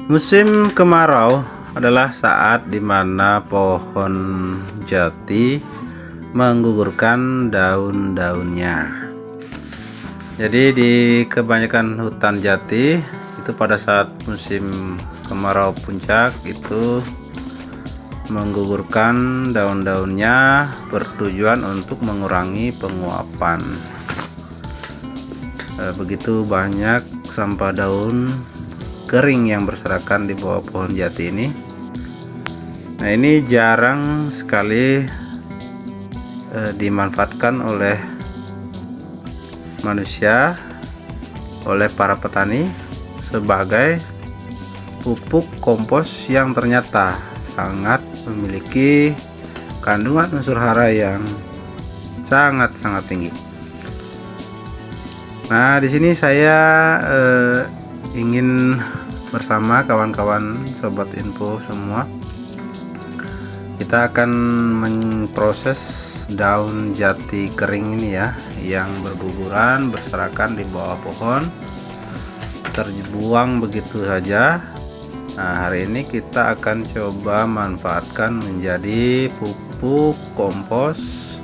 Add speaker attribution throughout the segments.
Speaker 1: Musim kemarau adalah saat di mana pohon jati menggugurkan daun-daunnya. Jadi di kebanyakan hutan jati itu pada saat musim kemarau puncak itu menggugurkan daun-daunnya bertujuan untuk mengurangi penguapan. Begitu banyak sampah daun kering yang berserakan di bawah pohon jati ini. Nah, ini jarang sekali dimanfaatkan oleh manusia, oleh para petani sebagai pupuk kompos yang ternyata sangat memiliki kandungan unsur hara yang sangat-sangat tinggi. Nah, di sini saya ingin bersama kawan-kawan sobat info semua, kita akan memproses daun jati kering ini ya, yang berguguran berserakan di bawah pohon, terbuang begitu saja. Nah, hari ini kita akan coba manfaatkan menjadi pupuk kompos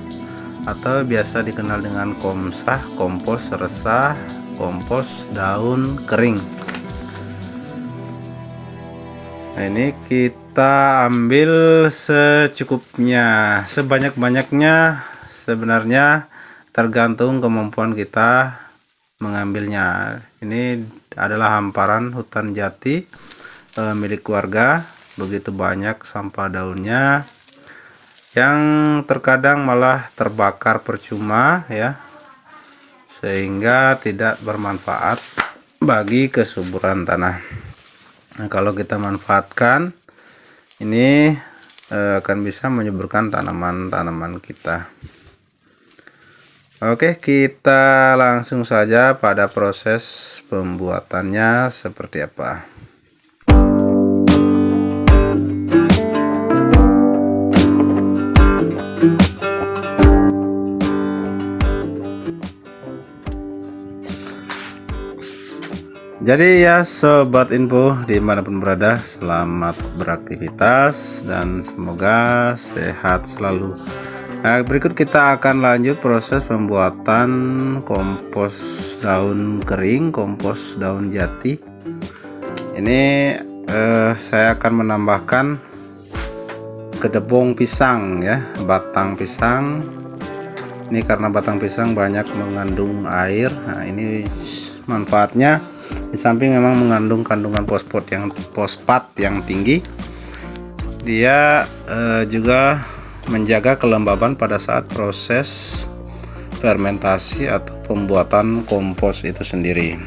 Speaker 1: atau biasa dikenal dengan komsah, kompos resah, kompos daun kering. Nah, ini kita ambil secukupnya, sebanyak-banyaknya sebenarnya tergantung kemampuan kita mengambilnya. Ini adalah hamparan hutan jati milik warga, begitu banyak sampah daunnya yang terkadang malah terbakar percuma ya, sehingga tidak bermanfaat bagi kesuburan tanah. Nah, kalau kita manfaatkan ini akan bisa menyuburkan tanaman-tanaman kita. Oke, kita langsung saja pada proses pembuatannya seperti apa. Jadi ya sobat info dimanapun berada, selamat beraktivitas dan semoga sehat selalu. Nah, berikut kita akan lanjut proses pembuatan kompos daun kering, kompos daun jati. Ini saya akan menambahkan gedebong pisang ya, batang pisang. Ini karena batang pisang banyak mengandung air. Nah, ini manfaatnya di samping memang mengandung kandungan fosfat yang tinggi, dia juga menjaga kelembaban pada saat proses fermentasi atau pembuatan kompos itu sendiri.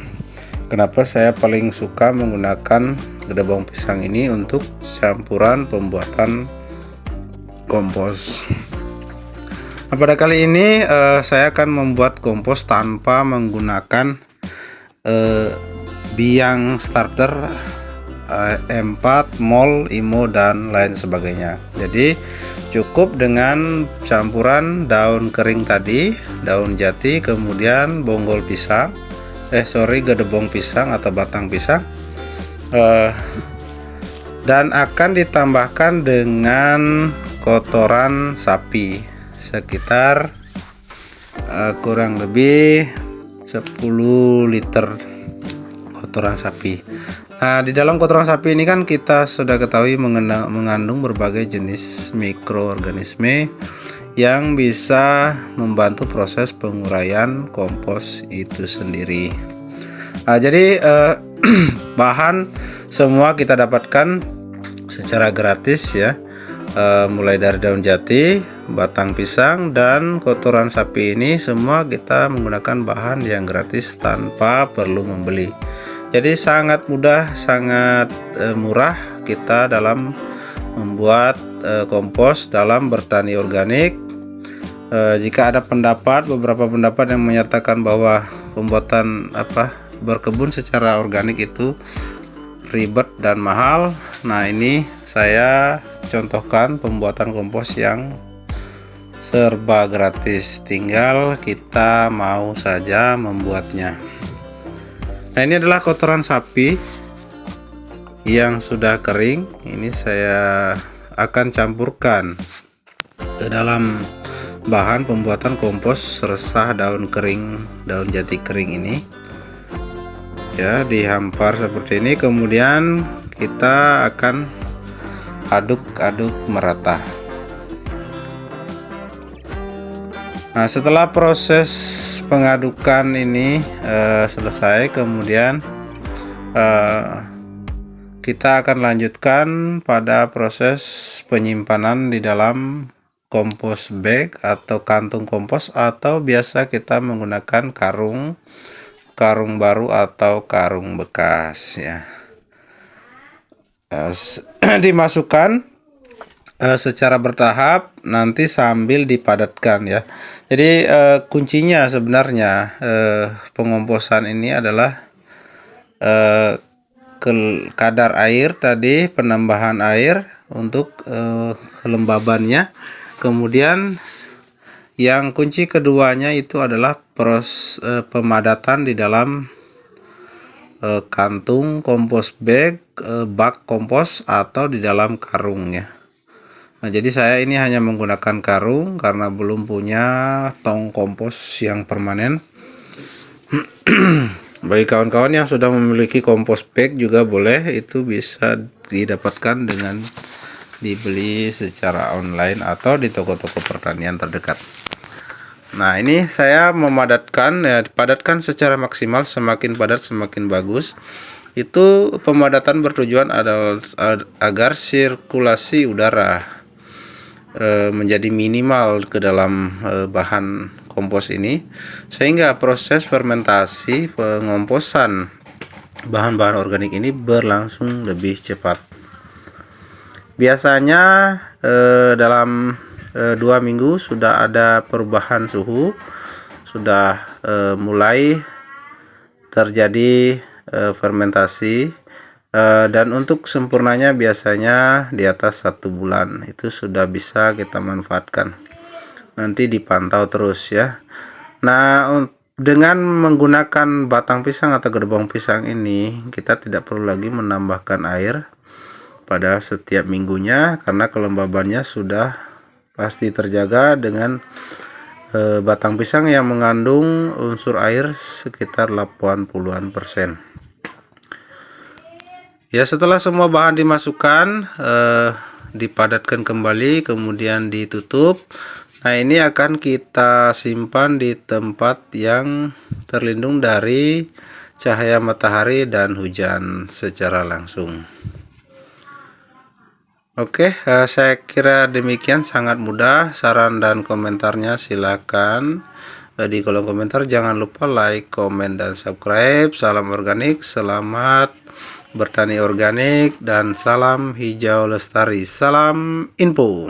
Speaker 1: Kenapa saya paling suka menggunakan gedebong pisang ini untuk campuran pembuatan kompos. Nah, pada kali ini saya akan membuat kompos tanpa menggunakan biang starter, E4, mol, IMO dan lain sebagainya. Jadi cukup dengan campuran daun kering tadi, daun jati, kemudian bonggol pisang, gedebong pisang atau batang pisang, dan akan ditambahkan dengan kotoran sapi sekitar kurang lebih 10 liter kotoran sapi. Nah, di dalam kotoran sapi ini kan kita sudah ketahui mengandung berbagai jenis mikroorganisme yang bisa membantu proses penguraian kompos itu sendiri. Nah, jadi bahan semua kita dapatkan secara gratis ya, mulai dari daun jati, batang pisang, dan kotoran sapi. Ini semua kita menggunakan bahan yang gratis tanpa perlu membeli. Jadi sangat mudah, sangat murah kita dalam membuat kompos dalam bertani organik. Jika ada beberapa pendapat yang menyatakan bahwa pembuatan berkebun secara organik itu ribet dan mahal, nah ini saya contohkan pembuatan kompos yang serba gratis, tinggal kita mau saja membuatnya. Nah, ini adalah kotoran sapi yang sudah kering ini saya akan campurkan ke dalam bahan pembuatan kompos resah daun kering, daun jati kering ini ya, dihampar seperti ini, kemudian kita akan aduk-aduk merata. Nah, setelah proses pengadukan ini selesai, kemudian kita akan lanjutkan pada proses penyimpanan di dalam kompos bag atau kantung kompos, atau biasa kita menggunakan karung baru atau karung bekas ya. Dimasukkan secara bertahap nanti sambil dipadatkan ya. Jadi kuncinya sebenarnya pengomposan ini adalah kadar air tadi, penambahan air untuk kelembabannya. Kemudian yang kunci keduanya itu adalah proses pemadatan di dalam kantung kompos bag, bak kompos, atau di dalam karungnya. Nah, jadi saya ini hanya menggunakan karung karena belum punya tong kompos yang permanen. Bagi kawan-kawan yang sudah memiliki kompos bag juga boleh, itu bisa didapatkan dengan dibeli secara online atau di toko-toko pertanian terdekat. Nah, ini saya memadatkan ya, dipadatkan secara maksimal, semakin padat semakin bagus. Itu pemadatan bertujuan adalah agar sirkulasi udara menjadi minimal ke dalam bahan kompos ini, sehingga proses fermentasi pengomposan bahan-bahan organik ini berlangsung lebih cepat. Biasanya dalam 2 minggu sudah ada perubahan suhu, sudah mulai terjadi fermentasi, dan untuk sempurnanya biasanya di atas 1 bulan itu sudah bisa kita manfaatkan. Nanti dipantau terus ya. Nah, dengan menggunakan batang pisang atau gerbong pisang ini, kita tidak perlu lagi menambahkan air pada setiap minggunya karena kelembabannya sudah pasti terjaga dengan batang pisang yang mengandung unsur air sekitar 80-an%. Ya, setelah semua bahan dimasukkan, dipadatkan kembali, kemudian ditutup. Nah, ini akan kita simpan di tempat yang terlindung dari cahaya matahari dan hujan secara langsung. Oke, saya kira demikian, sangat mudah. Saran dan komentarnya silakan di kolom komentar. Jangan lupa like, komen, dan subscribe. Salam organik, selamat bertani organik, dan salam hijau lestari. Salam info.